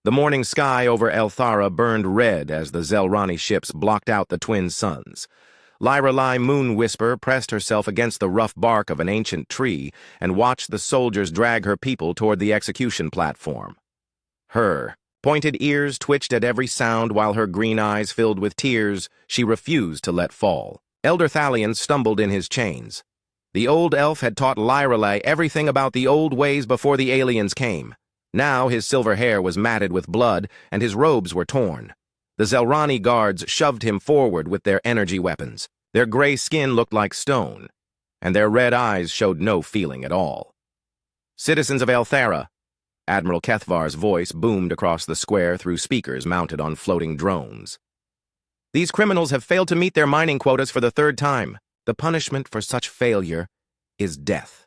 The morning sky over Elthara burned red as the Zelrani ships blocked out the twin suns. Lyrelai Moon Whisper pressed herself against the rough bark of an ancient tree and watched the soldiers drag her people toward the execution platform. Her pointed ears twitched at every sound while her green eyes filled with tears she refused to let fall. Elder Thalion stumbled in his chains. The old elf had taught Lyrelai everything about the old ways before the aliens came. Now his silver hair was matted with blood and his robes were torn. The Zelrani guards shoved him forward with their energy weapons. Their gray skin looked like stone, and their red eyes showed no feeling at all. "Citizens of Elthara," Admiral Kethvar's voice boomed across the square through speakers mounted on floating drones. "These criminals have failed to meet their mining quotas for the third time. The punishment for such failure is death."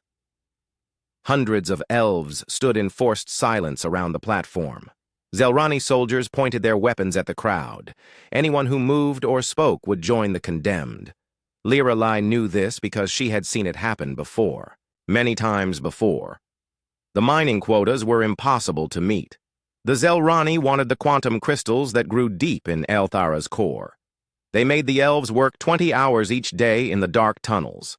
Hundreds of elves stood in forced silence around the platform. Zelrani soldiers pointed their weapons at the crowd. Anyone who moved or spoke would join the condemned. Lyrelai knew this because she had seen it happen before, many times before. The mining quotas were impossible to meet. The Zelrani wanted the quantum crystals that grew deep in Elthara's core. They made the elves work 20 hours each day in the dark tunnels.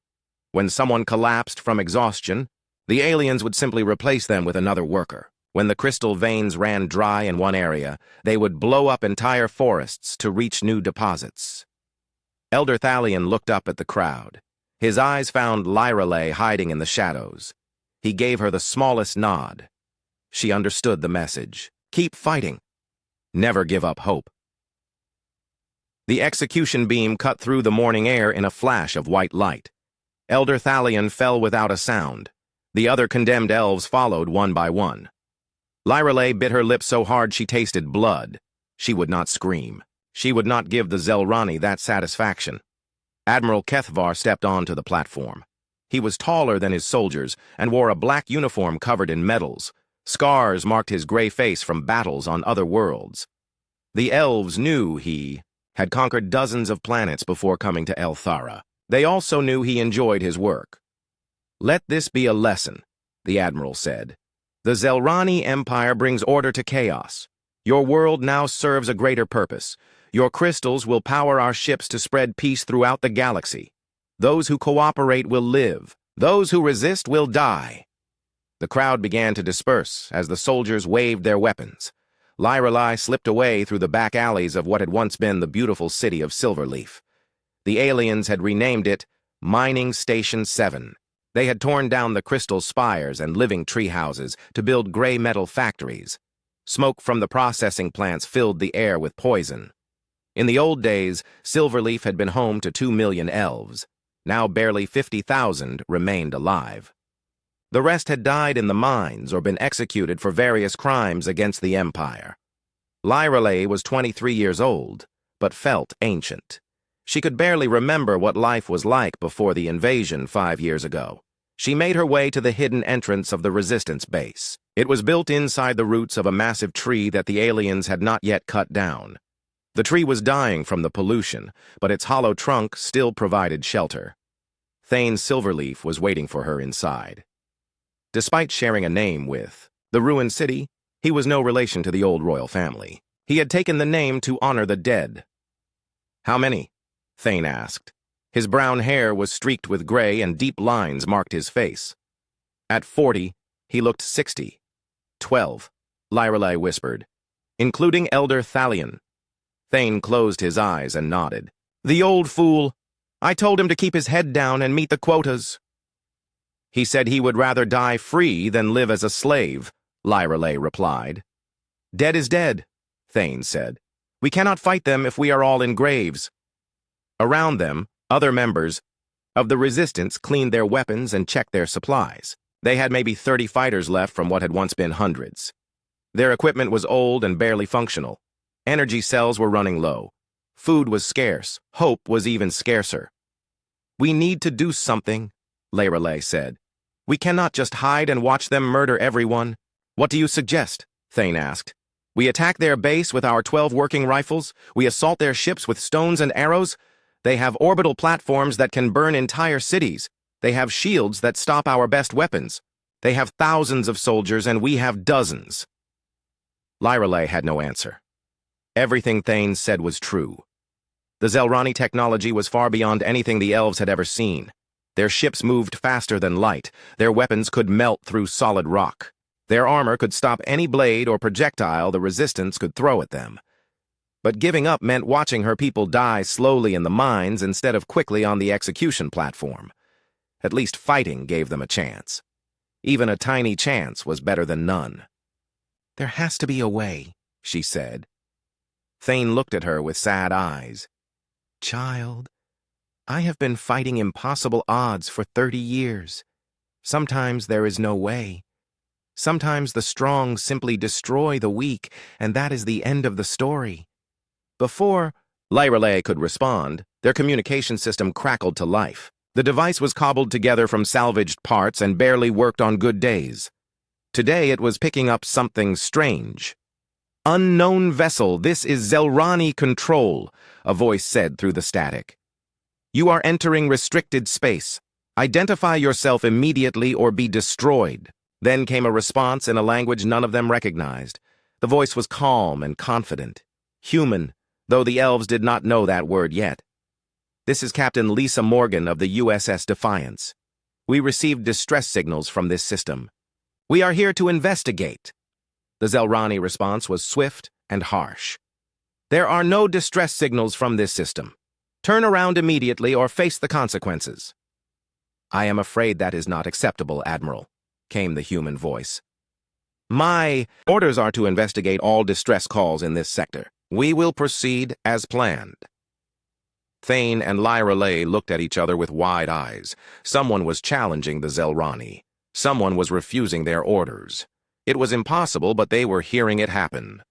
When someone collapsed from exhaustion, the aliens would simply replace them with another worker. When the crystal veins ran dry in one area, they would blow up entire forests to reach new deposits. Elder Thalion looked up at the crowd. His eyes found Lyrelai hiding in the shadows. He gave her the smallest nod. She understood the message. Keep fighting. Never give up hope. The execution beam cut through the morning air in a flash of white light. Elder Thalion fell without a sound. The other condemned elves followed one by one. Lyrelai bit her lip so hard she tasted blood. She would not scream. She would not give the Zelrani that satisfaction. Admiral Kethvar stepped onto the platform. He was taller than his soldiers and wore a black uniform covered in medals. Scars marked his gray face from battles on other worlds. The elves knew he had conquered dozens of planets before coming to Elthara. They also knew he enjoyed his work. "Let this be a lesson," the Admiral said. "The Zelrani Empire brings order to chaos. Your world now serves a greater purpose. Your crystals will power our ships to spread peace throughout the galaxy. Those who cooperate will live. Those who resist will die." The crowd began to disperse as the soldiers waved their weapons. Lyrelai slipped away through the back alleys of what had once been the beautiful city of Silverleaf. The aliens had renamed it Mining Station 7. They had torn down the crystal spires and living tree houses to build gray metal factories. Smoke from the processing plants filled the air with poison. In the old days, Silverleaf had been home to 2 million elves. Now barely 50,000 remained alive. The rest had died in the mines or been executed for various crimes against the Empire. Lyrelai was 23 years old, but felt ancient. She could barely remember what life was like before the invasion 5 years ago. She made her way to the hidden entrance of the Resistance base. It was built inside the roots of a massive tree that the aliens had not yet cut down. The tree was dying from the pollution, but its hollow trunk still provided shelter. Thane Silverleaf was waiting for her inside. Despite sharing a name with the ruined city, he was no relation to the old royal family. He had taken the name to honor the dead. "How many?" Thane asked. His brown hair was streaked with gray and deep lines marked his face. At 40, he looked 60. 12, Lyrelai whispered, "including Elder Thalion." Thane closed his eyes and nodded. "The old fool! I told him to keep his head down and meet the quotas." "He said he would rather die free than live as a slave," Lyrelai replied. "Dead is dead," Thane said. "We cannot fight them if we are all in graves." Around them, other members of the Resistance cleaned their weapons and checked their supplies. They had maybe 30 fighters left from what had once been hundreds. Their equipment was old and barely functional. Energy cells were running low. Food was scarce. Hope was even scarcer. "We need to do something," Lyrelai said. "We cannot just hide and watch them murder everyone." "What do you suggest?" Thane asked. "We attack their base with our 12 working rifles? We assault their ships with stones and arrows? They have orbital platforms that can burn entire cities. They have shields that stop our best weapons. They have thousands of soldiers and we have dozens." Lyrelay had no answer. Everything Thane said was true. The Zelrani technology was far beyond anything the elves had ever seen. Their ships moved faster than light. Their weapons could melt through solid rock. Their armor could stop any blade or projectile the resistance could throw at them. But giving up meant watching her people die slowly in the mines instead of quickly on the execution platform. At least fighting gave them a chance. Even a tiny chance was better than none. "There has to be a way," she said. Thane looked at her with sad eyes. "Child, I have been fighting impossible odds for 30 years. Sometimes there is no way. Sometimes the strong simply destroy the weak, and that is the end of the story." Before Lyrelay could respond, their communication system crackled to life. The device was cobbled together from salvaged parts and barely worked on good days. Today it was picking up something strange. "Unknown vessel, this is Zelrani Control," a voice said through the static. "You are entering restricted space. Identify yourself immediately or be destroyed." Then came a response in a language none of them recognized. The voice was calm and confident. Human, though the elves did not know that word yet. "This is Captain Lisa Morgan of the USS Defiance. We received distress signals from this system. We are here to investigate." The Zelrani response was swift and harsh. "There are no distress signals from this system. Turn around immediately or face the consequences." "I am afraid that is not acceptable, Admiral," came the human voice. "My orders are to investigate all distress calls in this sector. We will proceed as planned." Thane and Lyrelay looked at each other with wide eyes. Someone was challenging the Zelrani. Someone was refusing their orders. It was impossible, but they were hearing it happen.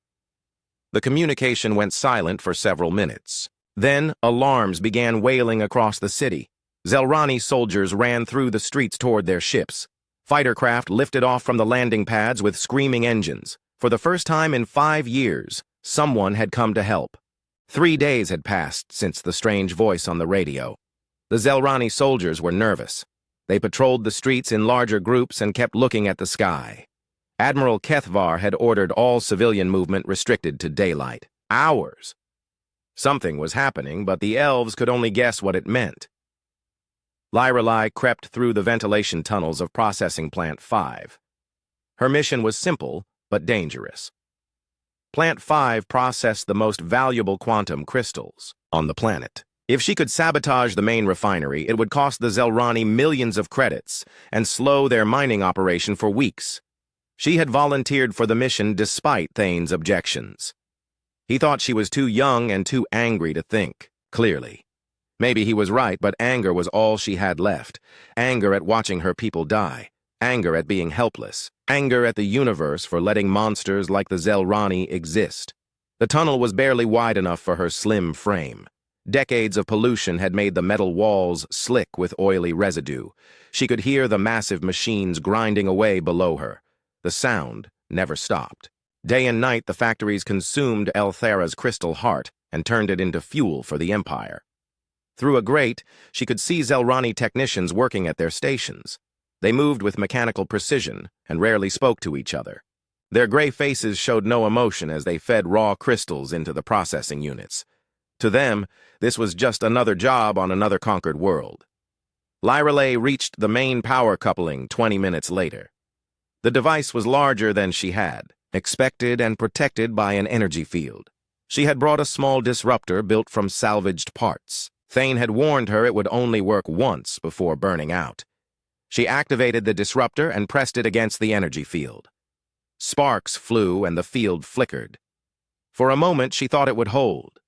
The communication went silent for several minutes. Then, alarms began wailing across the city. Zelrani soldiers ran through the streets toward their ships. Fighter craft lifted off from the landing pads with screaming engines. For the first time in 5 years, someone had come to help. 3 days had passed since the strange voice on the radio. The Zelrani soldiers were nervous. They patrolled the streets in larger groups and kept looking at the sky. Admiral Kethvar had ordered all civilian movement restricted to daylight. Hours. Something was happening, but the elves could only guess what it meant. Lyrelay crept through the ventilation tunnels of Processing Plant 5. Her mission was simple, but dangerous. Plant 5 processed the most valuable quantum crystals on the planet. If she could sabotage the main refinery, it would cost the Zelrani millions of credits and slow their mining operation for weeks. She had volunteered for the mission despite Thane's objections. He thought she was too young and too angry to think clearly. Maybe he was right, but anger was all she had left. Anger at watching her people die. Anger at being helpless. Anger at the universe for letting monsters like the Zelrani exist. The tunnel was barely wide enough for her slim frame. Decades of pollution had made the metal walls slick with oily residue. She could hear the massive machines grinding away below her. The sound never stopped. Day and night, the factories consumed Elthara's crystal heart and turned it into fuel for the Empire. Through a grate, she could see Zelrani technicians working at their stations. They moved with mechanical precision and rarely spoke to each other. Their gray faces showed no emotion as they fed raw crystals into the processing units. To them, this was just another job on another conquered world. Lyrelay reached the main power coupling 20 minutes later. The device was larger than she had, expected and protected by an energy field. She had brought a small disruptor built from salvaged parts. Thane had warned her it would only work once before burning out. She activated the disruptor and pressed it against the energy field. Sparks flew and the field flickered. For a moment, she thought it would hold.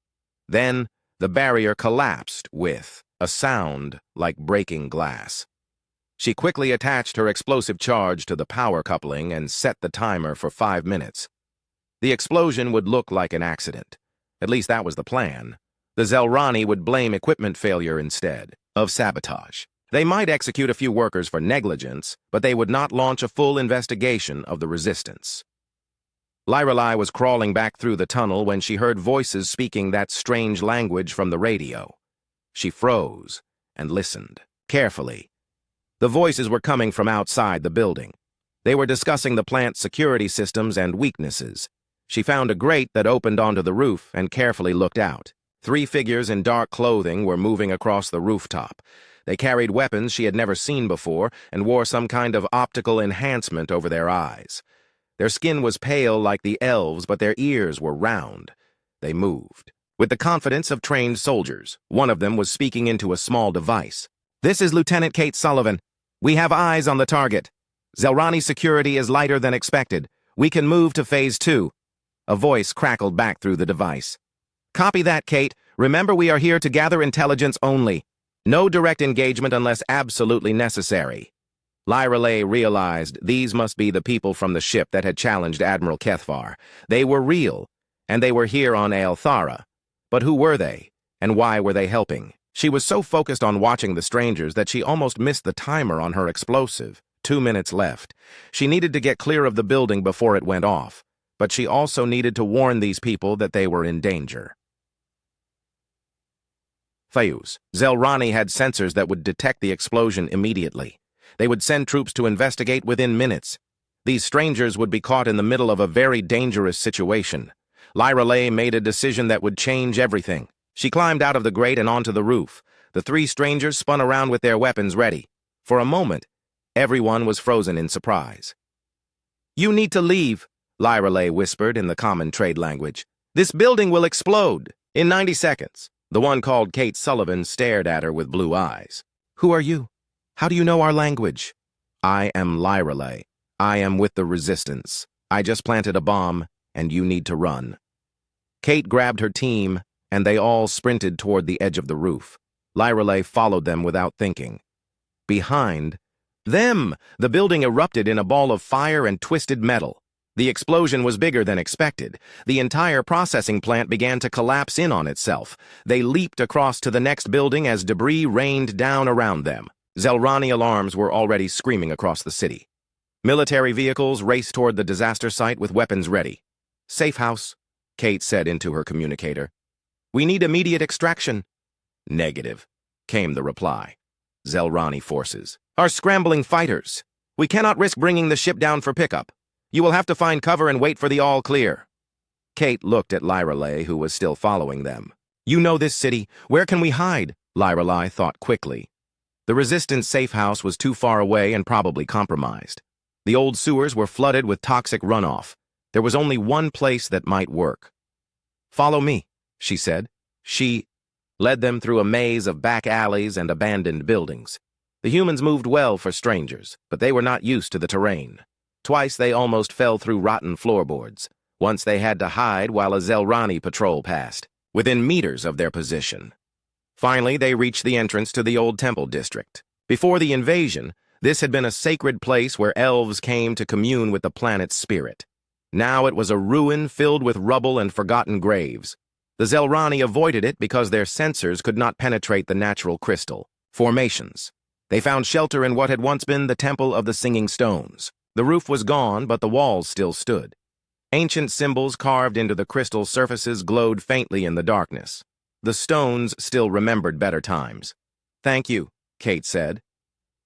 Then, the barrier collapsed with a sound like breaking glass. She quickly attached her explosive charge to the power coupling and set the timer for 5 minutes. The explosion would look like an accident. At least that was the plan. The Zelrani would blame equipment failure instead of sabotage. They might execute a few workers for negligence, but they would not launch a full investigation of the resistance. Lyrelay was crawling back through the tunnel when she heard voices speaking that strange language from the radio. She froze and listened carefully. The voices were coming from outside the building. They were discussing the plant's security systems and weaknesses. She found a grate that opened onto the roof and carefully looked out. 3 figures in dark clothing were moving across the rooftop. They carried weapons she had never seen before and wore some kind of optical enhancement over their eyes. Their skin was pale like the elves, but their ears were round. They moved. With the confidence of trained soldiers, one of them was speaking into a small device. "This is Lieutenant Kate Sullivan. We have eyes on the target. Zelrani security is lighter than expected. We can move to Phase 2. A voice crackled back through the device. "Copy that, Kate. Remember, we are here to gather intelligence only. No direct engagement unless absolutely necessary." Lyra Lay realized these must be the people from the ship that had challenged Admiral Kethvar. They were real, and they were here on Aelthara. But who were they, and why were they helping? She was so focused on watching the strangers that she almost missed the timer on her explosive. 2 minutes left. She needed to get clear of the building before it went off, but she also needed to warn these people that they were in danger. Fayuz. Zelrani had sensors that would detect the explosion immediately. They would send troops to investigate within minutes. These strangers would be caught in the middle of a very dangerous situation. Lyra Lay made a decision that would change everything. She climbed out of the grate and onto the roof. The 3 strangers spun around with their weapons ready. For a moment, everyone was frozen in surprise. "You need to leave," Lyra Lay whispered in the common trade language. "This building will explode in 90 seconds. The one called Kate Sullivan stared at her with blue eyes. "Who are you? How do you know our language?" "I am Lyra Lay. I am with the Resistance. I just planted a bomb, and you need to run." Kate grabbed her team, and they all sprinted toward the edge of the roof. Lyra Lay followed them without thinking. Behind them, the building erupted in a ball of fire and twisted metal. The explosion was bigger than expected. The entire processing plant began to collapse in on itself. They leaped across to the next building as debris rained down around them. Zelrani alarms were already screaming across the city. Military vehicles raced toward the disaster site with weapons ready. "Safe house," Kate said into her communicator. "We need immediate extraction." "Negative," came the reply. "Zelrani forces are scrambling fighters. We cannot risk bringing the ship down for pickup. You will have to find cover and wait for the all clear." Kate looked at Lyra Lay, who was still following them. "You know this city. Where can we hide?" Lyra Lay thought quickly. The Resistance safe house was too far away and probably compromised. The old sewers were flooded with toxic runoff. There was only one place that might work. "Follow me," she said. She led them through a maze of back alleys and abandoned buildings. The humans moved well for strangers, but they were not used to the terrain. Twice they almost fell through rotten floorboards. Once they had to hide while a Zelrani patrol passed, within meters of their position. Finally, they reached the entrance to the old temple district. Before the invasion, this had been a sacred place where elves came to commune with the planet's spirit. Now it was a ruin filled with rubble and forgotten graves. The Zelrani avoided it because their sensors could not penetrate the natural crystal formations. They found shelter in what had once been the Temple of the Singing Stones. The roof was gone, but the walls still stood. Ancient symbols carved into the crystal surfaces glowed faintly in the darkness. The stones still remembered better times. "Thank you," Kate said.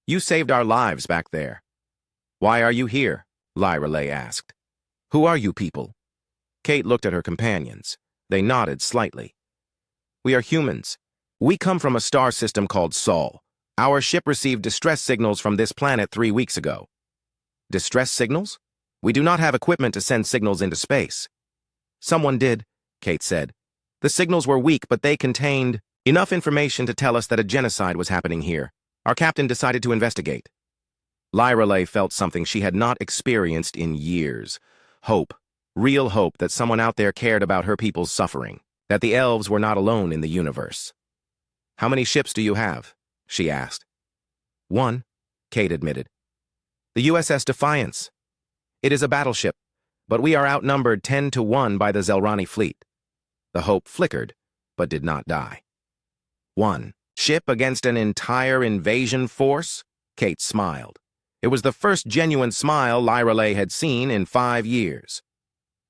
"You saved our lives back there." "Why are you here?" Lyra Lay asked. "Who are you people?" Kate looked at her companions. They nodded slightly. "We are humans. We come from a star system called Sol. Our ship received distress signals from this planet 3 weeks ago." "Distress signals? We do not have equipment to send signals into space." "Someone did," Kate said. "The signals were weak, but they contained enough information to tell us that a genocide was happening here. Our captain decided to investigate." Lyra Lay felt something she had not experienced in years. Hope. Real hope that someone out there cared about her people's suffering. That the elves were not alone in the universe. "How many ships do you have?" she asked. "One," Kate admitted. "The USS Defiance. It is a battleship, but we are outnumbered 10-1 by the Zelrani fleet." The hope flickered, but did not die. "One ship against an entire invasion force?" Kate smiled. It was the first genuine smile Lyra Lay had seen in 5 years.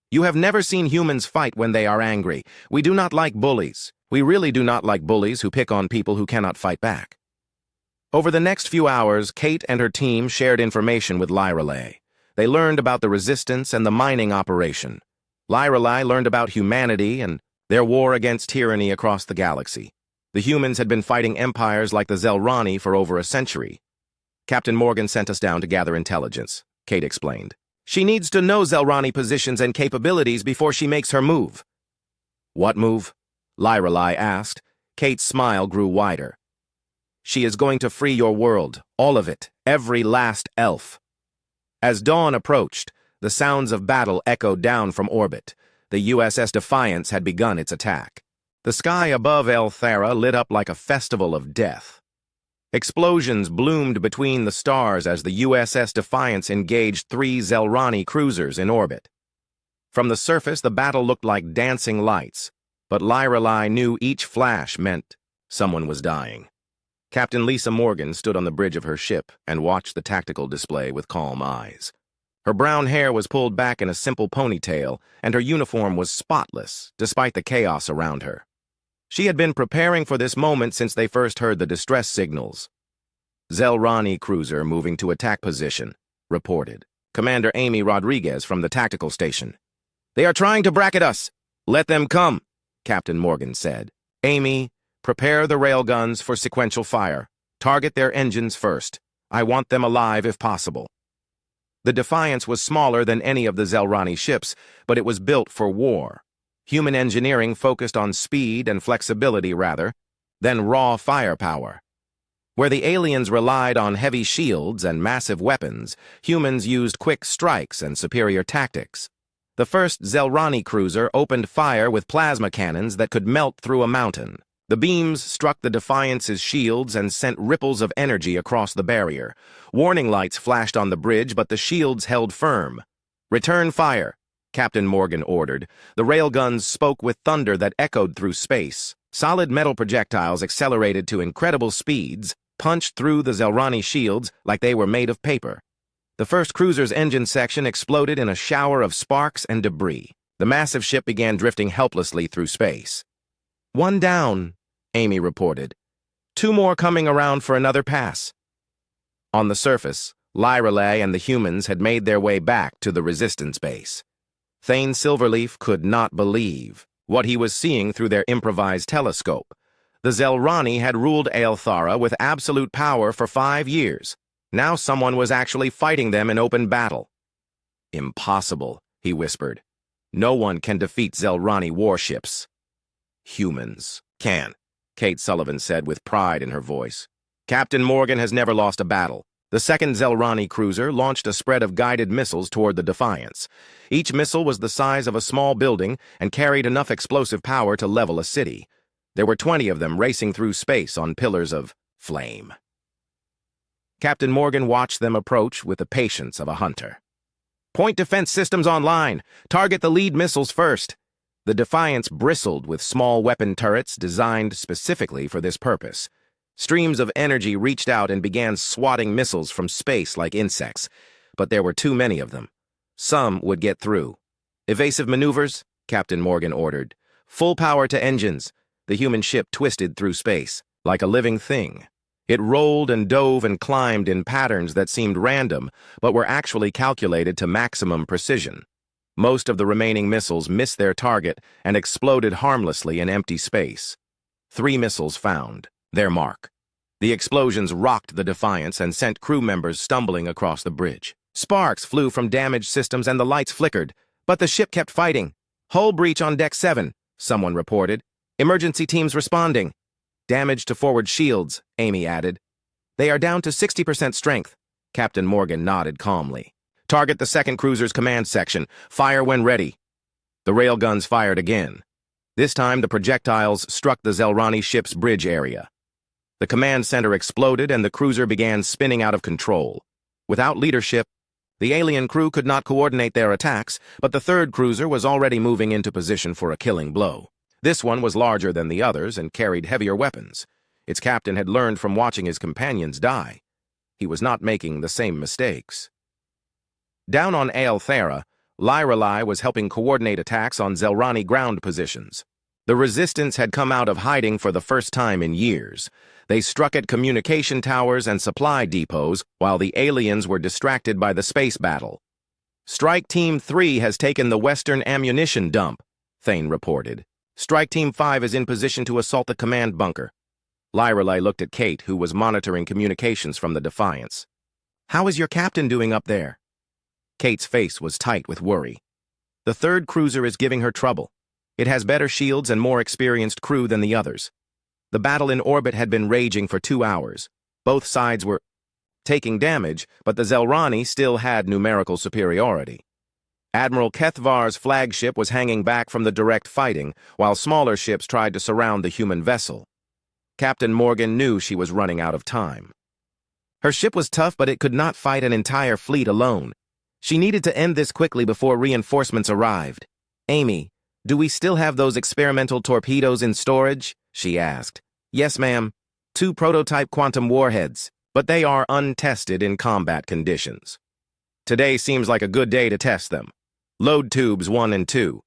"You have never seen humans fight when they are angry. We do not like bullies. We really do not like bullies who pick on people who cannot fight back." Over the next few hours, Kate and her team shared information with Lyra Lay. They learned about the Resistance and the mining operation. Lyrelai learned about humanity and their war against tyranny across the galaxy. The humans had been fighting empires like the Zelrani for over a century. Captain Morgan sent us down to gather intelligence, Kate explained. She needs to know Zelrani positions and capabilities before she makes her move. What move? Lyrelai asked. Kate's smile grew wider. She is going to free your world, all of it, every last elf. As dawn approached, the sounds of battle echoed down from orbit. The USS Defiance had begun its attack. The sky above Elthara lit up like a festival of death. Explosions bloomed between the stars as the USS Defiance engaged 3 Zelrani cruisers in orbit. From the surface, the battle looked like dancing lights, but Lyrelai knew each flash meant someone was dying. Captain Lisa Morgan stood on the bridge of her ship and watched the tactical display with calm eyes. Her brown hair was pulled back in a simple ponytail, and her uniform was spotless, despite the chaos around her. She had been preparing for this moment since they first heard the distress signals. Zelrani cruiser moving to attack position, reported Commander Amy Rodriguez from the tactical station. They are trying to bracket us. Let them come, Captain Morgan said. Amy, prepare the railguns for sequential fire. Target their engines first. I want them alive if possible. The Defiance was smaller than any of the Zelrani ships, but it was built for war. Human engineering focused on speed and flexibility rather than raw firepower. Where the aliens relied on heavy shields and massive weapons, humans used quick strikes and superior tactics. The first Zelrani cruiser opened fire with plasma cannons that could melt through a mountain. The beams struck the Defiance's shields and sent ripples of energy across the barrier. Warning lights flashed on the bridge, but the shields held firm. Return fire, Captain Morgan ordered. The railguns spoke with thunder that echoed through space. Solid metal projectiles accelerated to incredible speeds, punched through the Zelrani shields like they were made of paper. The first cruiser's engine section exploded in a shower of sparks and debris. The massive ship began drifting helplessly through space. One down, Amy reported. 2 more coming around for another pass. On the surface, Lyrelai and the humans had made their way back to the resistance base. Thane Silverleaf could not believe what he was seeing through their improvised telescope. The Zelrani had ruled Elthara with absolute power for 5 years. Now someone was actually fighting them in open battle. Impossible, he whispered. No one can defeat Zelrani warships. Humans can, Kate Sullivan said with pride in her voice. Captain Morgan has never lost a battle. The second Zelrani cruiser launched a spread of guided missiles toward the Defiance. Each missile was the size of a small building and carried enough explosive power to level a city. There were 20 of them racing through space on pillars of flame. Captain Morgan watched them approach with the patience of a hunter. Point defense systems online. Target the lead missiles first. The Defiance bristled with small weapon turrets designed specifically for this purpose. Streams of energy reached out and began swatting missiles from space like insects, but there were too many of them. Some would get through. Evasive maneuvers, Captain Morgan ordered. Full power to engines. The human ship twisted through space, like a living thing. It rolled and dove and climbed in patterns that seemed random, but were actually calculated to maximum precision. Most of the remaining missiles missed their target and exploded harmlessly in empty space. 3 missiles found their mark. The explosions rocked the Defiance and sent crew members stumbling across the bridge. Sparks flew from damaged systems and the lights flickered, but the ship kept fighting. Hull breach on Deck 7, someone reported. Emergency teams responding. Damage to forward shields, Amy added. They are down to 60% strength. Captain Morgan nodded calmly. Target the second cruiser's command section. Fire when ready. The railguns fired again. This time the projectiles struck the Zelrani ship's bridge area. The command center exploded and the cruiser began spinning out of control. Without leadership, the alien crew could not coordinate their attacks, but the third cruiser was already moving into position for a killing blow. This one was larger than the others and carried heavier weapons. Its captain had learned from watching his companions die. He was not making the same mistakes. Down on Elthara, Lyrelai was helping coordinate attacks on Zelrani ground positions. The resistance had come out of hiding for the first time in years. They struck at communication towers and supply depots while the aliens were distracted by the space battle. Strike Team 3 has taken the western ammunition dump, Thane reported. Strike Team 5 is in position to assault the command bunker. Lyrelei looked at Kate, who was monitoring communications from the Defiance. How is your captain doing up there? Kate's face was tight with worry. The third cruiser is giving her trouble. It has better shields and more experienced crew than the others. The battle in orbit had been raging for 2 hours. Both sides were taking damage, but the Zelrani still had numerical superiority. Admiral Kethvar's flagship was hanging back from the direct fighting, while smaller ships tried to surround the human vessel. Captain Morgan knew she was running out of time. Her ship was tough, but it could not fight an entire fleet alone. She needed to end this quickly before reinforcements arrived. Amy, do we still have those experimental torpedoes in storage? She asked. Yes, ma'am. 2 prototype quantum warheads, but they are untested in combat conditions. Today seems like a good day to test them. Load tubes 1 and 2.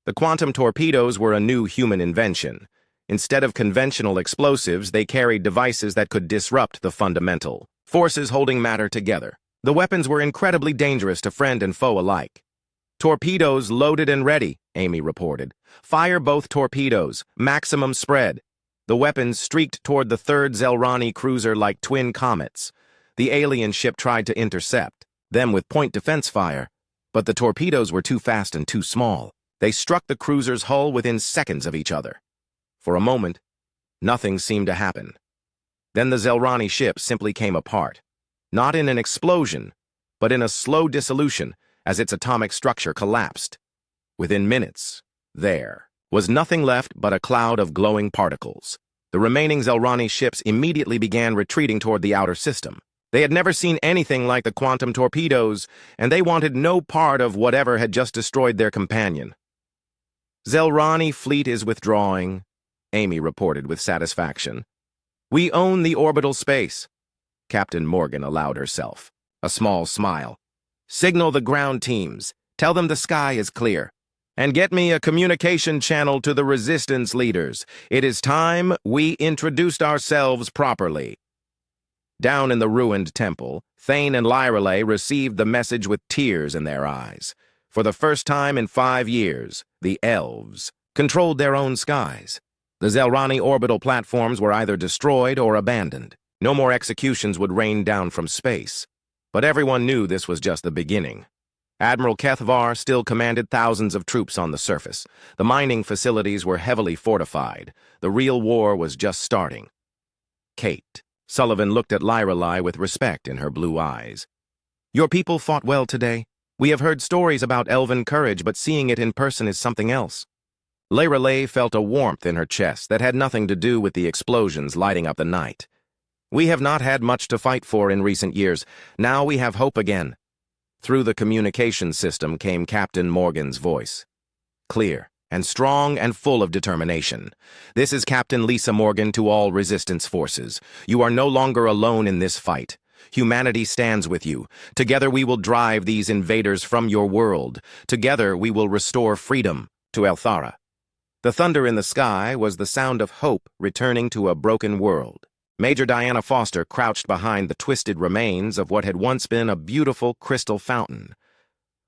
The quantum torpedoes were a new human invention. Instead of conventional explosives, they carried devices that could disrupt the fundamental forces holding matter together. The weapons were incredibly dangerous to friend and foe alike. Torpedoes loaded and ready, Amy reported. Fire both torpedoes, maximum spread. The weapons streaked toward the third Zelrani cruiser like twin comets. The alien ship tried to intercept them with point defense fire, but the torpedoes were too fast and too small. They struck the cruiser's hull within seconds of each other. For a moment, nothing seemed to happen. Then the Zelrani ship simply came apart. Not in an explosion, but in a slow dissolution as its atomic structure collapsed. Within minutes, there was nothing left but a cloud of glowing particles. The remaining Zelrani ships immediately began retreating toward the outer system. They had never seen anything like the quantum torpedoes, and they wanted no part of whatever had just destroyed their companion. Zelrani fleet is withdrawing, Amy reported with satisfaction. We own the orbital space. Captain Morgan allowed herself a small smile. Signal the ground teams. Tell them the sky is clear. And get me a communication channel to the resistance leaders. It is time we introduced ourselves properly. Down in the ruined temple, Thane and Lyrelei received the message with tears in their eyes. For the first time in 5 years, the elves controlled their own skies. The Zelrani orbital platforms were either destroyed or abandoned. No more executions would rain down from space. But everyone knew this was just the beginning. Admiral Kethvar still commanded thousands of troops on the surface. The mining facilities were heavily fortified. The real war was just starting. Kate. Sullivan looked at Lyrelei with respect in her blue eyes. Your people fought well today. We have heard stories about elven courage, but seeing it in person is something else. Lyrelei felt a warmth in her chest that had nothing to do with the explosions lighting up the night. We have not had much to fight for in recent years. Now we have hope again. Through the communication system came Captain Morgan's voice. Clear and strong and full of determination. This is Captain Lisa Morgan to all resistance forces. You are no longer alone in this fight. Humanity stands with you. Together we will drive these invaders from your world. Together we will restore freedom to Elthara. The thunder in the sky was the sound of hope returning to a broken world. Major Diana Foster crouched behind the twisted remains of what had once been a beautiful crystal fountain.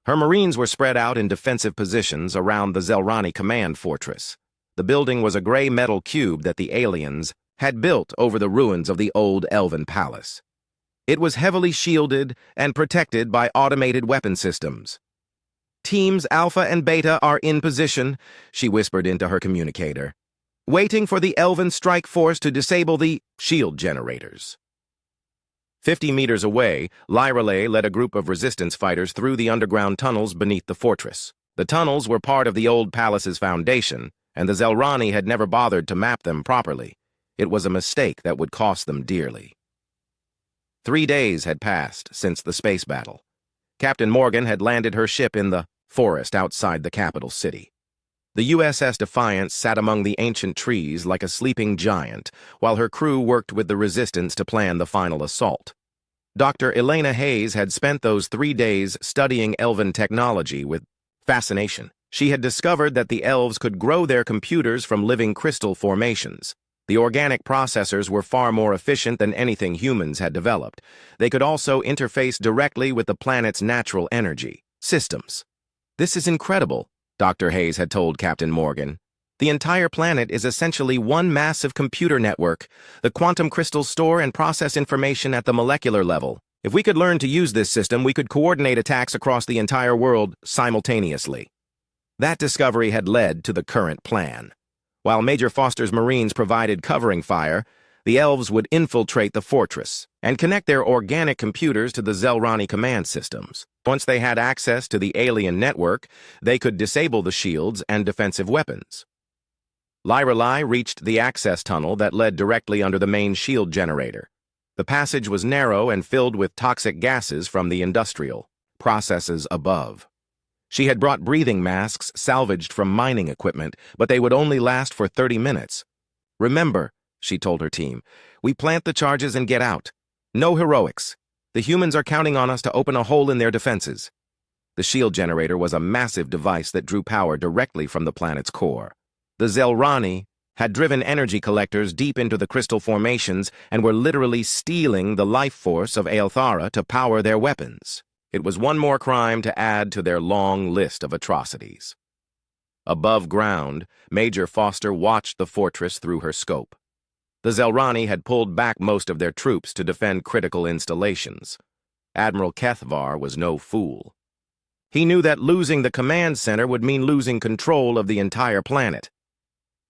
Her Marines were spread out in defensive positions around the Zelrani command fortress. The building was a gray metal cube that the aliens had built over the ruins of the old elven palace. It was heavily shielded and protected by automated weapon systems. Teams Alpha and Beta are in position, she whispered into her communicator, waiting for the elven strike force to disable the shield generators. 50 meters away, Lyrelei led a group of resistance fighters through the underground tunnels beneath the fortress. The tunnels were part of the old palace's foundation, and the Zelrani had never bothered to map them properly. It was a mistake that would cost them dearly. 3 days had passed since the space battle. Captain Morgan had landed her ship in the forest outside the capital city. The USS Defiance sat among the ancient trees like a sleeping giant, while her crew worked with the resistance to plan the final assault. Dr. Elena Hayes had spent those 3 days studying elven technology with fascination. She had discovered that the elves could grow their computers from living crystal formations. The organic processors were far more efficient than anything humans had developed. They could also interface directly with the planet's natural energy. Systems. This is incredible, Dr. Hayes had told Captain Morgan. The entire planet is essentially one massive computer network. The quantum crystals store and process information at the molecular level. If we could learn to use this system, we could coordinate attacks across the entire world simultaneously. That discovery had led to the current plan. While Major Foster's Marines provided covering fire, the elves would infiltrate the fortress and connect their organic computers to the Zelrani command systems. Once they had access to the alien network, they could disable the shields and defensive weapons. Lyrelai reached the access tunnel that led directly under the main shield generator. The passage was narrow and filled with toxic gases from the industrial processes above. She had brought breathing masks salvaged from mining equipment, but they would only last for 30 minutes. "Remember," she told her team, "we plant the charges and get out. No heroics. The humans are counting on us to open a hole in their defenses." The shield generator was a massive device that drew power directly from the planet's core. The Zelrani had driven energy collectors deep into the crystal formations and were literally stealing the life force of Aelthara to power their weapons. It was one more crime to add to their long list of atrocities. Above ground, Major Foster watched the fortress through her scope. The Zelrani had pulled back most of their troops to defend critical installations. Admiral Kethvar was no fool. He knew that losing the command center would mean losing control of the entire planet.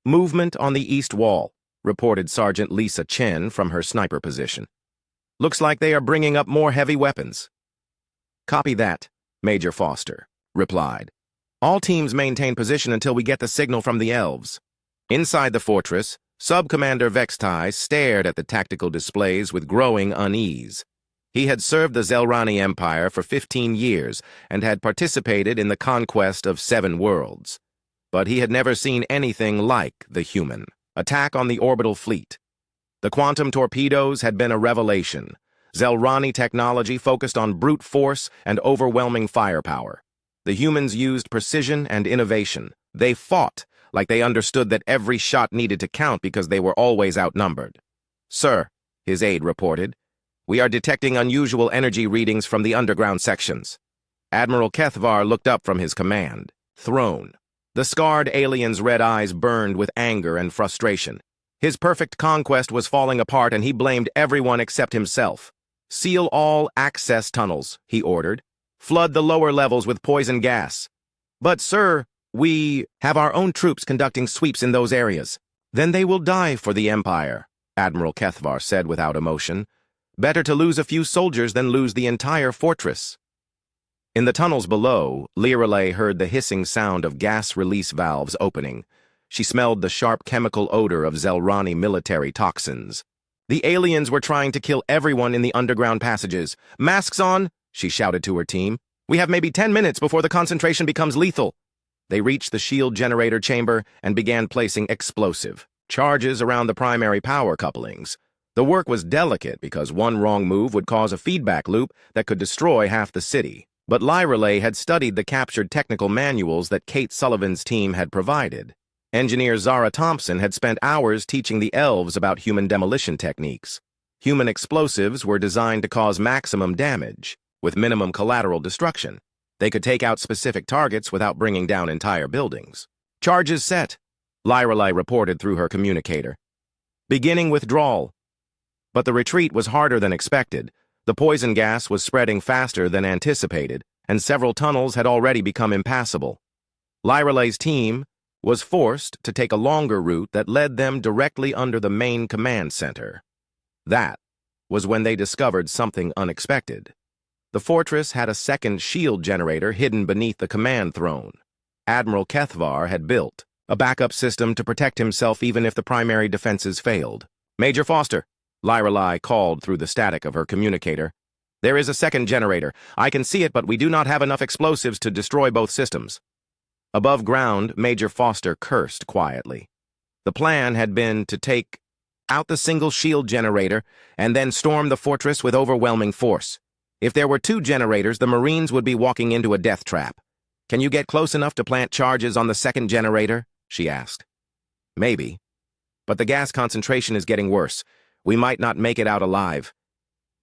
"Movement on the east wall," reported Sergeant Lisa Chen from her sniper position. "Looks like they are bringing up more heavy weapons." "Copy that," Major Foster replied. "All teams maintain position until we get the signal from the elves." Inside the fortress, Sub-Commander Vextai stared at the tactical displays with growing unease. He had served the Zelrani Empire for 15 years and had participated in the conquest of 7 worlds. But he had never seen anything like the human attack on the orbital fleet. The quantum torpedoes had been a revelation. Zelrani technology focused on brute force and overwhelming firepower. The humans used precision and innovation. They fought like they understood that every shot needed to count because they were always outnumbered. "Sir," his aide reported, "we are detecting unusual energy readings from the underground sections." Admiral Kethvar looked up from his command throne. The scarred alien's red eyes burned with anger and frustration. His perfect conquest was falling apart and he blamed everyone except himself. "Seal all access tunnels," he ordered. "Flood the lower levels with poison gas." "But, sir, we have our own troops conducting sweeps in those areas." "Then they will die for the Empire," Admiral Kethvar said without emotion. "Better to lose a few soldiers than lose the entire fortress." In the tunnels below, Lyrelai heard the hissing sound of gas release valves opening. She smelled the sharp chemical odor of Zelrani military toxins. The aliens were trying to kill everyone in the underground passages. "Masks on," she shouted to her team. "We have maybe 10 minutes before the concentration becomes lethal." They reached the shield generator chamber and began placing explosive charges around the primary power couplings. The work was delicate because one wrong move would cause a feedback loop that could destroy half the city. But Lyrelai had studied the captured technical manuals that Kate Sullivan's team had provided. Engineer Zara Thompson had spent hours teaching the elves about human demolition techniques. Human explosives were designed to cause maximum damage, with minimum collateral destruction. They could take out specific targets without bringing down entire buildings. "Charges set," Lyrelai reported through her communicator. "Beginning withdrawal." But the retreat was harder than expected. The poison gas was spreading faster than anticipated, and several tunnels had already become impassable. Lyrelai's team was forced to take a longer route that led them directly under the main command center. That was when they discovered something unexpected. The fortress had a second shield generator hidden beneath the command throne. Admiral Kethvar had built a backup system to protect himself even if the primary defenses failed. "Major Foster," Lyrelai called through the static of her communicator. "There is a second generator. I can see it, but we do not have enough explosives to destroy both systems." Above ground, Major Foster cursed quietly. The plan had been to take out the single shield generator and then storm the fortress with overwhelming force. If there were 2 generators, the Marines would be walking into a death trap. "Can you get close enough to plant charges on the second generator?" she asked. "Maybe. But the gas concentration is getting worse. We might not make it out alive."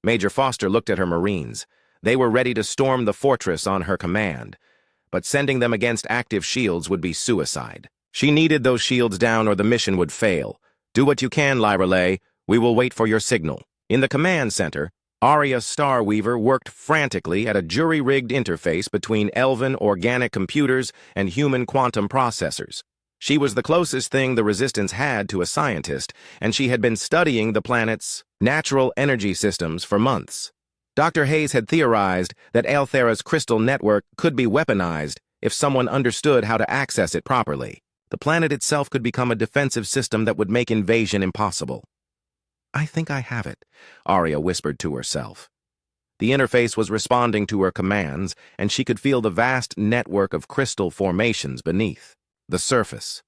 Major Foster looked at her Marines. They were ready to storm the fortress on her command, but sending them against active shields would be suicide. She needed those shields down or the mission would fail. Do what you can, Lyrelay. We will wait for your signal. In the command center, Arya Starweaver worked frantically at a jury-rigged interface between elven organic computers and human quantum processors. She was the closest thing the Resistance had to a scientist, and she had been studying the planet's natural energy systems for months. Dr. Hayes had theorized that Althera's crystal network could be weaponized if someone understood how to access it properly. The planet itself could become a defensive system that would make invasion impossible. I think I have it, Arya whispered to herself. The interface was responding to her commands, and she could feel the vast network of crystal formations beneath. The surface.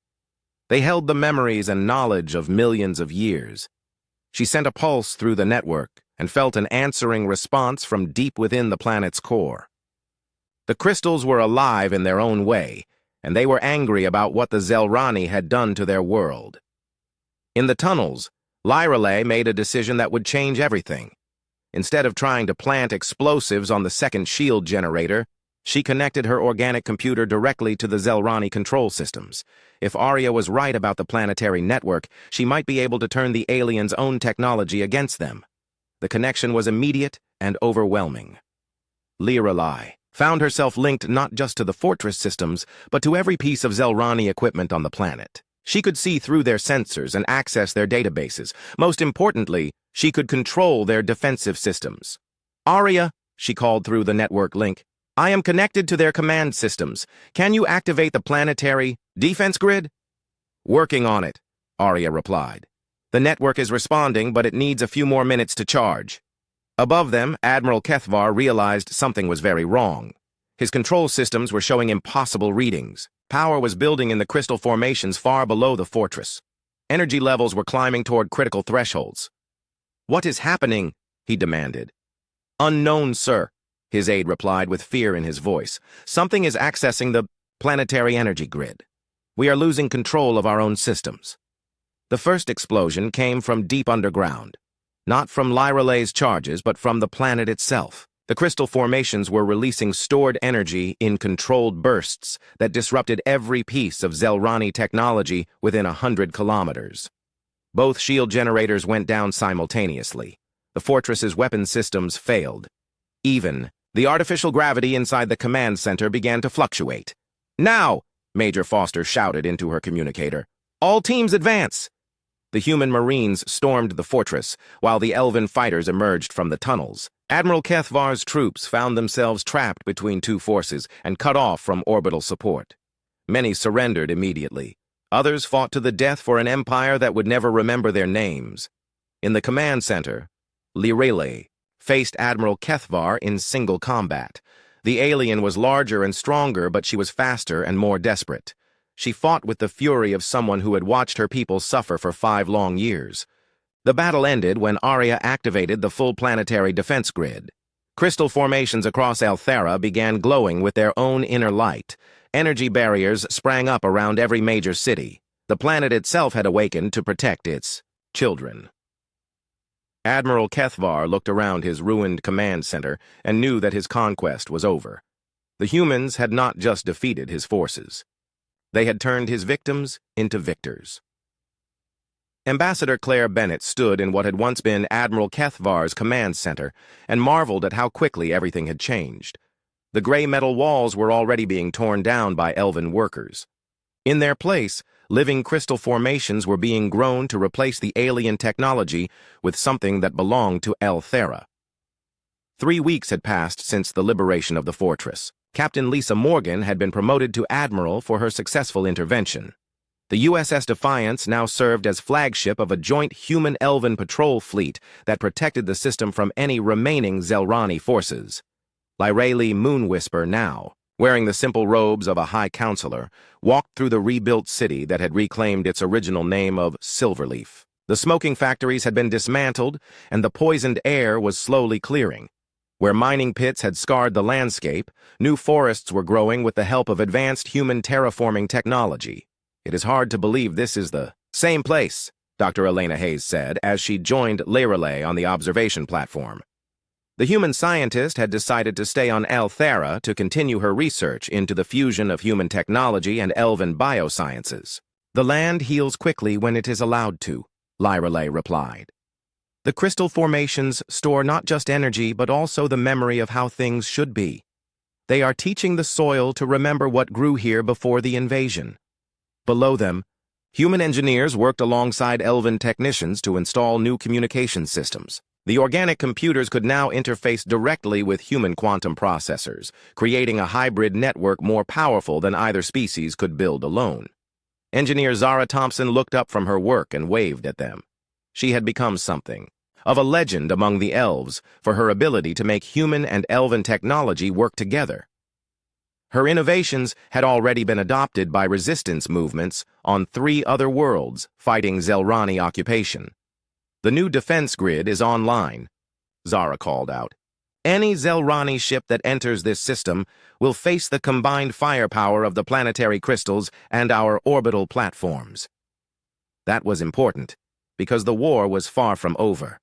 They held the memories and knowledge of millions of years. She sent a pulse through the network and felt an answering response from deep within the planet's core. The crystals were alive in their own way, and they were angry about what the Zelrani had done to their world. In the tunnels, Lyrelay made a decision that would change everything. Instead of trying to plant explosives on the second shield generator, she connected her organic computer directly to the Zelrani control systems. If Arya was right about the planetary network, she might be able to turn the aliens' own technology against them. The connection was immediate and overwhelming. Lyrelay found herself linked not just to the fortress systems, but to every piece of Zelrani equipment on the planet. She could see through their sensors and access their databases. Most importantly, she could control their defensive systems. Arya, she called through the network link, I am connected to their command systems. Can you activate the planetary defense grid? Working on it, Arya replied. The network is responding, but it needs a few more minutes to charge. Above them, Admiral Kethvar realized something was very wrong. His control systems were showing impossible readings. Power was building in the crystal formations far below the fortress. Energy levels were climbing toward critical thresholds. What is happening? He demanded. Unknown, sir, his aide replied with fear in his voice. Something is accessing the planetary energy grid. We are losing control of our own systems. The first explosion came from deep underground. Not from Lyrelay's charges, but from the planet itself. The crystal formations were releasing stored energy in controlled bursts that disrupted every piece of Zelrani technology within 100 kilometers. Both shield generators went down simultaneously. The fortress's weapon systems failed. Even, the artificial gravity inside the command center began to fluctuate. Now, Major Foster shouted into her communicator. All teams advance! The human marines stormed the fortress, while the elven fighters emerged from the tunnels. Admiral Kethvar's troops found themselves trapped between two forces and cut off from orbital support. Many surrendered immediately. Others fought to the death for an empire that would never remember their names. In the command center, Lyrelay faced Admiral Kethvar in single combat. The alien was larger and stronger, but she was faster and more desperate. She fought with the fury of someone who had watched her people suffer for 5 long years. The battle ended when Arya activated the full planetary defense grid. Crystal formations across Althera began glowing with their own inner light. Energy barriers sprang up around every major city. The planet itself had awakened to protect its children. Admiral Kethvar looked around his ruined command center and knew that his conquest was over. The humans had not just defeated his forces. They had turned his victims into victors. Ambassador Claire Bennett stood in what had once been Admiral Kethvar's command center and marveled at how quickly everything had changed. The gray metal walls were already being torn down by elven workers. In their place, living crystal formations were being grown to replace the alien technology with something that belonged to Althera. 3 weeks had passed since the liberation of the fortress. Captain Lisa Morgan had been promoted to admiral for her successful intervention. The USS Defiance now served as flagship of a joint human-elven patrol fleet that protected the system from any remaining Zelrani forces. Lyrelay Moonwhisper now, wearing the simple robes of a high counselor, walked through the rebuilt city that had reclaimed its original name of Silverleaf. The smoking factories had been dismantled, and the poisoned air was slowly clearing. Where mining pits had scarred the landscape, new forests were growing with the help of advanced human terraforming technology. It is hard to believe this is the same place, Dr. Elena Hayes said as she joined Lyrelay on the observation platform. The human scientist had decided to stay on Elthara to continue her research into the fusion of human technology and elven biosciences. The land heals quickly when it is allowed to, Lyrelay replied. The crystal formations store not just energy but also the memory of how things should be. They are teaching the soil to remember what grew here before the invasion. Below them, human engineers worked alongside elven technicians to install new communication systems. The organic computers could now interface directly with human quantum processors, creating a hybrid network more powerful than either species could build alone. Engineer Zara Thompson looked up from her work and waved at them. She had become something of a legend among the elves for her ability to make human and elven technology work together. Her innovations had already been adopted by resistance movements on 3 other worlds fighting Zelrani occupation. The new defense grid is online, Zara called out. Any Zelrani ship that enters this system will face the combined firepower of the planetary crystals and our orbital platforms. That was important, because the war was far from over.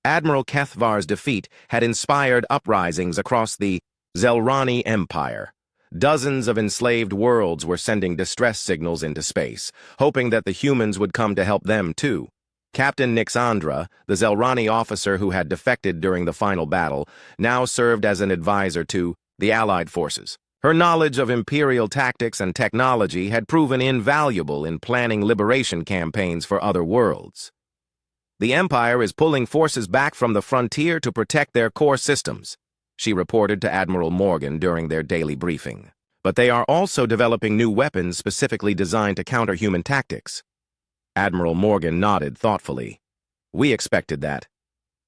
Admiral Kethvar's defeat had inspired uprisings across the Zelrani Empire. Dozens of enslaved worlds were sending distress signals into space, hoping that the humans would come to help them too. Captain Nixandra, the Zelrani officer who had defected during the final battle, now served as an advisor to the Allied forces. Her knowledge of Imperial tactics and technology had proven invaluable in planning liberation campaigns for other worlds. The Empire is pulling forces back from the frontier to protect their core systems, she reported to Admiral Morgan during their daily briefing. But they are also developing new weapons specifically designed to counter human tactics. Admiral Morgan nodded thoughtfully. We expected that.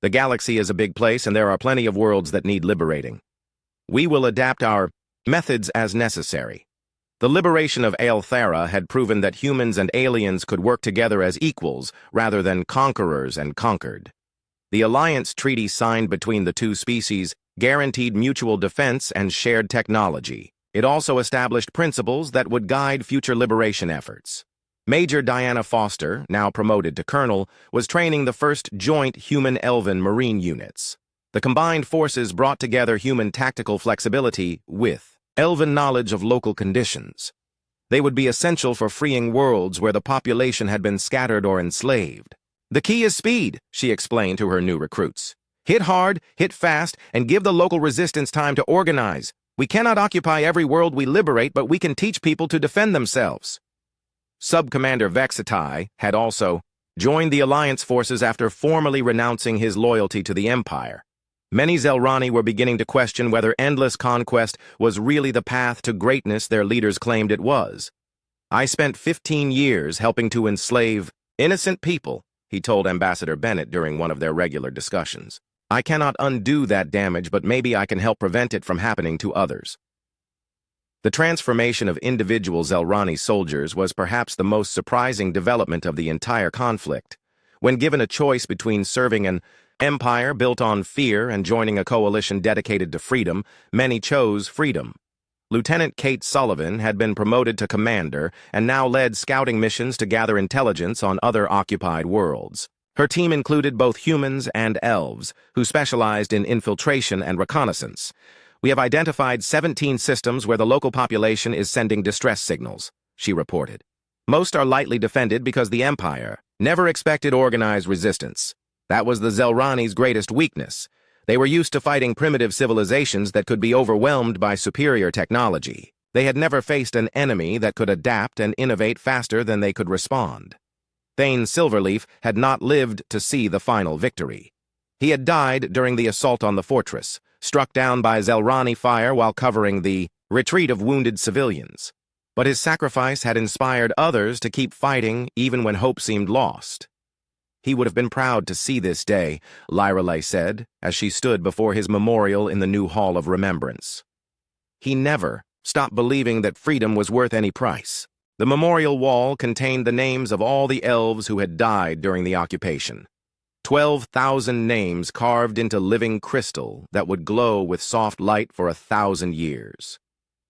The galaxy is a big place and there are plenty of worlds that need liberating. We will adapt our methods as necessary. The liberation of Elthara had proven that humans and aliens could work together as equals rather than conquerors and conquered. The alliance treaty signed between the two species guaranteed mutual defense and shared technology. It also established principles that would guide future liberation efforts. Major Diana Foster, now promoted to colonel, was training the first joint human-elven marine units. The combined forces brought together human tactical flexibility with elven knowledge of local conditions. They would be essential for freeing worlds where the population had been scattered or enslaved. The key is speed, she explained to her new recruits. Hit hard, hit fast, and give the local resistance time to organize. We cannot occupy every world we liberate, but we can teach people to defend themselves. Sub-Commander Vexitai had also joined the Alliance forces after formally renouncing his loyalty to the Empire. Many Zelrani were beginning to question whether endless conquest was really the path to greatness their leaders claimed it was. I spent 15 years helping to enslave innocent people, he told Ambassador Bennett during one of their regular discussions. I cannot undo that damage, but maybe I can help prevent it from happening to others. The transformation of individual Zelrani soldiers was perhaps the most surprising development of the entire conflict. When given a choice between serving an empire built on fear and joining a coalition dedicated to freedom, many chose freedom. Lieutenant Kate Sullivan had been promoted to commander and now led scouting missions to gather intelligence on other occupied worlds. Her team included both humans and elves, who specialized in infiltration and reconnaissance. We have identified 17 systems where the local population is sending distress signals, she reported. Most are lightly defended because the Empire never expected organized resistance. That was the Zelrani's greatest weakness. They were used to fighting primitive civilizations that could be overwhelmed by superior technology. They had never faced an enemy that could adapt and innovate faster than they could respond. Thane Silverleaf had not lived to see the final victory. He had died during the assault on the fortress, struck down by Zelrani fire while covering the retreat of wounded civilians. But his sacrifice had inspired others to keep fighting even when hope seemed lost. He would have been proud to see this day, Lyrelay said, as she stood before his memorial in the new Hall of Remembrance. He never stopped believing that freedom was worth any price. The memorial wall contained the names of all the elves who had died during the occupation. 12,000 names carved into living crystal that would glow with soft light for 1,000 years.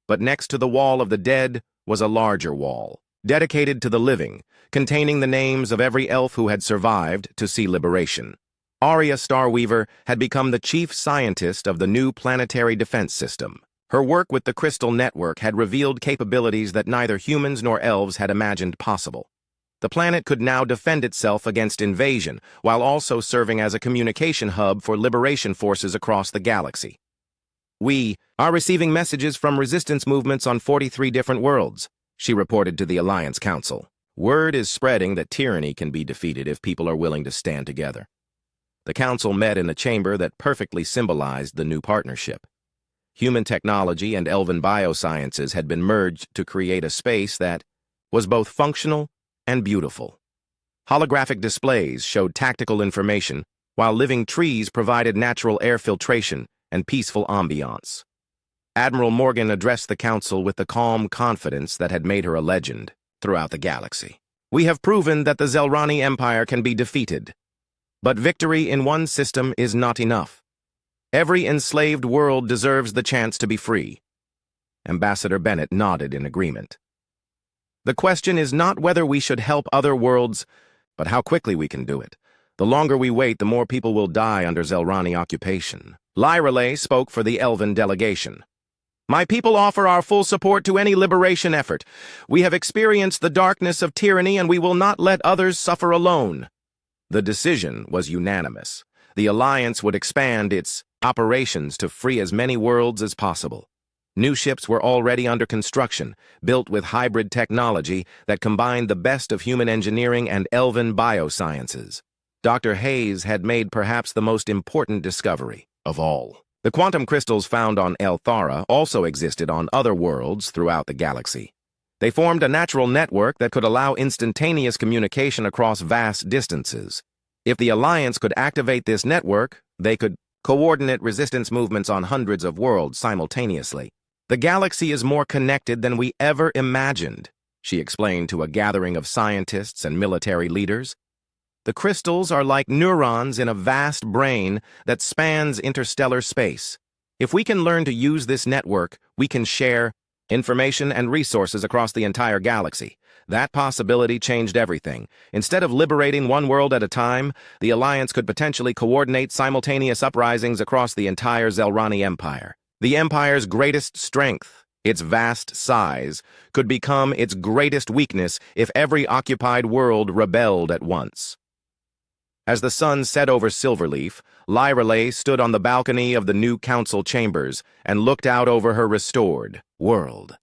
But next to the wall of the dead was a larger wall, dedicated to the living, containing the names of every elf who had survived to see liberation. Arya Starweaver had become the chief scientist of the new planetary defense system. Her work with the Crystal Network had revealed capabilities that neither humans nor elves had imagined possible. The planet could now defend itself against invasion, while also serving as a communication hub for liberation forces across the galaxy. "We are receiving messages from resistance movements on 43 different worlds," she reported to the Alliance Council. "Word is spreading that tyranny can be defeated if people are willing to stand together." The council met in a chamber that perfectly symbolized the new partnership. Human technology and elven biosciences had been merged to create a space that was both functional and beautiful. Holographic displays showed tactical information, while living trees provided natural air filtration and peaceful ambiance. Admiral Morgan addressed the council with the calm confidence that had made her a legend throughout the galaxy. "We have proven that the Zelrani Empire can be defeated. But victory in one system is not enough. Every enslaved world deserves the chance to be free." Ambassador Bennett nodded in agreement. "The question is not whether we should help other worlds, but how quickly we can do it. The longer we wait, the more people will die under Zelrani occupation." Lyrelay spoke for the Elven delegation. "My people offer our full support to any liberation effort. We have experienced the darkness of tyranny, and we will not let others suffer alone." The decision was unanimous. The Alliance would expand its operations to free as many worlds as possible. New ships were already under construction, built with hybrid technology that combined the best of human engineering and elven biosciences. Dr. Hayes had made perhaps the most important discovery of all. The quantum crystals found on Elthara also existed on other worlds throughout the galaxy. They formed a natural network that could allow instantaneous communication across vast distances. If the Alliance could activate this network, they could coordinate resistance movements on hundreds of worlds simultaneously. "The galaxy is more connected than we ever imagined," she explained to a gathering of scientists and military leaders. "The crystals are like neurons in a vast brain that spans interstellar space. If we can learn to use this network, we can share information and resources across the entire galaxy." That possibility changed everything. Instead of liberating one world at a time, the Alliance could potentially coordinate simultaneous uprisings across the entire Zelrani Empire. The Empire's greatest strength, its vast size, could become its greatest weakness if every occupied world rebelled at once. As the sun set over Silverleaf, Lyrelay stood on the balcony of the new council chambers and looked out over her restored world.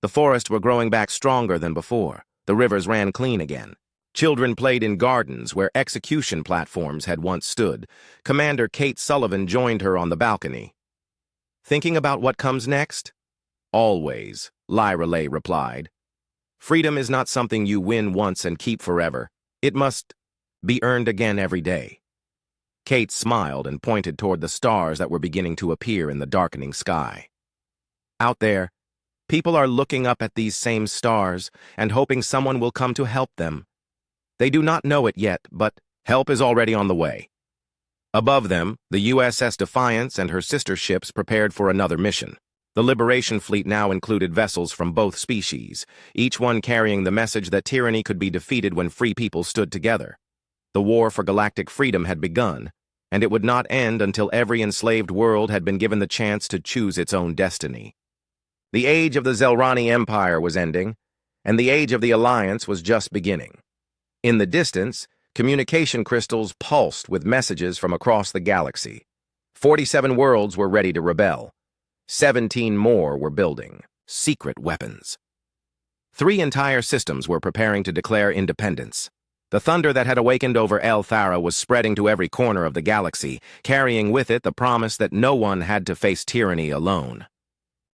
The forests were growing back stronger than before. The rivers ran clean again. Children played in gardens where execution platforms had once stood. Commander Kate Sullivan joined her on the balcony. "Thinking about what comes next?" "Always," Lyrelay replied. "Freedom is not something you win once and keep forever. It must be earned again every day." Kate smiled and pointed toward the stars that were beginning to appear in the darkening sky. "Out there, people are looking up at these same stars and hoping someone will come to help them. They do not know it yet, but help is already on the way." Above them, the USS Defiance and her sister ships prepared for another mission. The Liberation Fleet now included vessels from both species, each one carrying the message that tyranny could be defeated when free people stood together. The war for galactic freedom had begun, and it would not end until every enslaved world had been given the chance to choose its own destiny. The age of the Zelrani Empire was ending, and the age of the Alliance was just beginning. In the distance, communication crystals pulsed with messages from across the galaxy. 47 worlds were ready to rebel. 17 more were building secret weapons. 3 entire systems were preparing to declare independence. The thunder that had awakened over Elthara was spreading to every corner of the galaxy, carrying with it the promise that no one had to face tyranny alone.